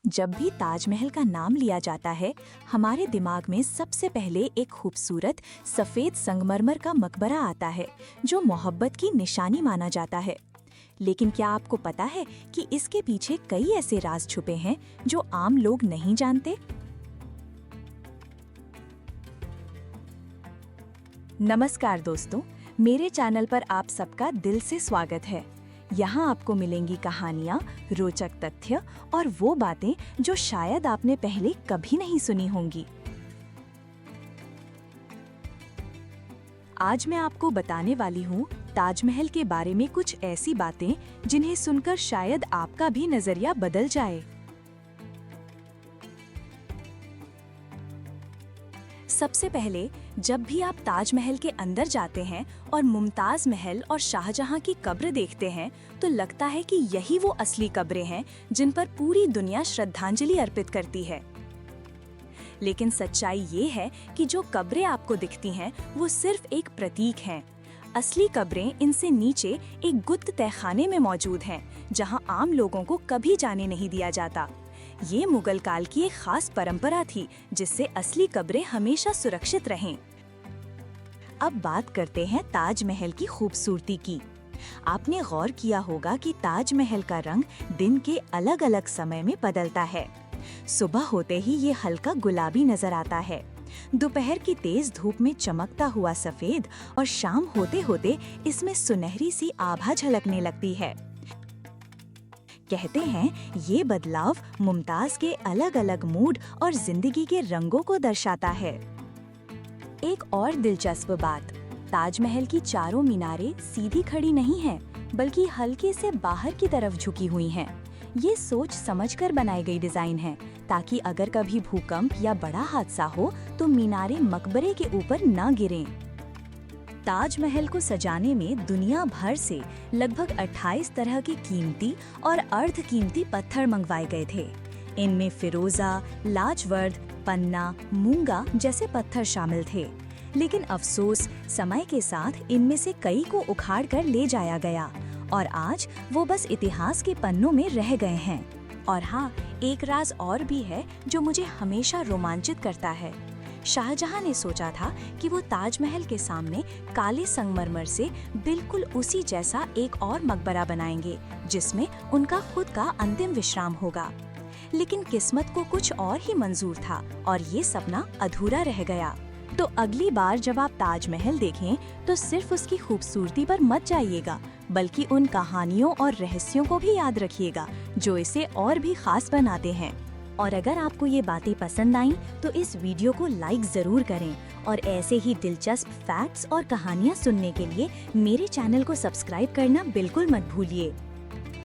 जब भी ताजमहल का नाम लिया जाता है, हमारे दिमाग में सबसे पहले एक खूबसूरत सफेद संगमरमर का मकबरा आता है, जो मोहब्बत की निशानी माना जाता है। लेकिन क्या आपको पता है कि इसके पीछे कई ऐसे राज छुपे हैं जो आम लोग नहीं जानते? नमस्कार दोस्तों, मेरे चैनल पर आप सबका दिल से स्वागत है। यहाँ आपको मिलेंगी कहानियाँ, रोचक तथ्य और वो बातें जो शायद आपने पहले कभी नहीं सुनी होंगी। आज मैं आपको बताने वाली हूँ ताजमहल के बारे में कुछ ऐसी बातें जिन्हें सुनकर शायद आपका भी नजरिया बदल जाए। सबसे पहले, जब भी आप ताजमहल के अंदर जाते हैं और मुमताज महल और शाहजहां की कब्र देखते हैं, तो लगता है कि यही वो असली कब्रें हैं जिन पर पूरी दुनिया श्रद्धांजलि अर्पित करती है। लेकिन सच्चाई ये है कि जो कब्रें आपको दिखती हैं, वो सिर्फ एक प्रतीक हैं। असली कब्रें इनसे नीचे एक गुप्त तहखाने में मौजूद हैं, जहां आम लोगों को कभी जाने नहीं दिया जाता। ये मुगल काल की एक खास परंपरा थी, जिससे असली कब्रें हमेशा सुरक्षित रहें। अब बात करते हैं ताजमहल की खूबसूरती की। आपने गौर किया होगा कि ताजमहल का रंग दिन के अलग अलग समय में बदलता है। सुबह होते ही ये हल्का गुलाबी नजर आता है, दोपहर की तेज धूप में चमकता हुआ सफेद, और शाम होते होते इसमें सुनहरी सी आभा झलकने लगती है। कहते हैं ये बदलाव मुमताज के अलग अलग मूड और जिंदगी के रंगों को दर्शाता है। एक और दिलचस्प बात, ताजमहल की चारों मीनारें सीधी खड़ी नहीं हैं, बल्कि हल्के से बाहर की तरफ झुकी हुई हैं। ये सोच समझकर बनाई गई डिजाइन है, ताकि अगर कभी भूकंप या बड़ा हादसा हो तो मीनारें मकबरे के ऊपर न गिरें। ताजमहल को सजाने में दुनिया भर से लगभग 28 तरह के कीमती और अर्ध कीमती पत्थर मंगवाए गए थे। इनमें फिरोजा, लाजवर्द, पन्ना, मूंगा जैसे पत्थर शामिल थे। लेकिन अफसोस, समय के साथ इनमें से कई को उखाड़ कर ले जाया गया और आज वो बस इतिहास के पन्नों में रह गए हैं। और हाँ, एक राज और भी है जो मुझे हमेशा रोमांचित करता है। शाहजहां ने सोचा था कि वो ताजमहल के सामने काले संगमरमर से बिल्कुल उसी जैसा एक और मकबरा बनाएंगे, जिसमें उनका खुद का अंतिम विश्राम होगा। लेकिन किस्मत को कुछ और ही मंजूर था और ये सपना अधूरा रह गया। तो अगली बार जब आप ताजमहल देखें, तो सिर्फ उसकी खूबसूरती पर मत जाइएगा, बल्कि उन कहानियों और रहस्यों को भी याद रखिएगा जो इसे और भी खास बनाते हैं। और अगर आपको ये बातें पसंद आईं, तो इस वीडियो को लाइक जरूर करें और ऐसे ही दिलचस्प फैक्ट्स और कहानियाँ सुनने के लिए मेरे चैनल को सब्सक्राइब करना बिल्कुल मत भूलिए।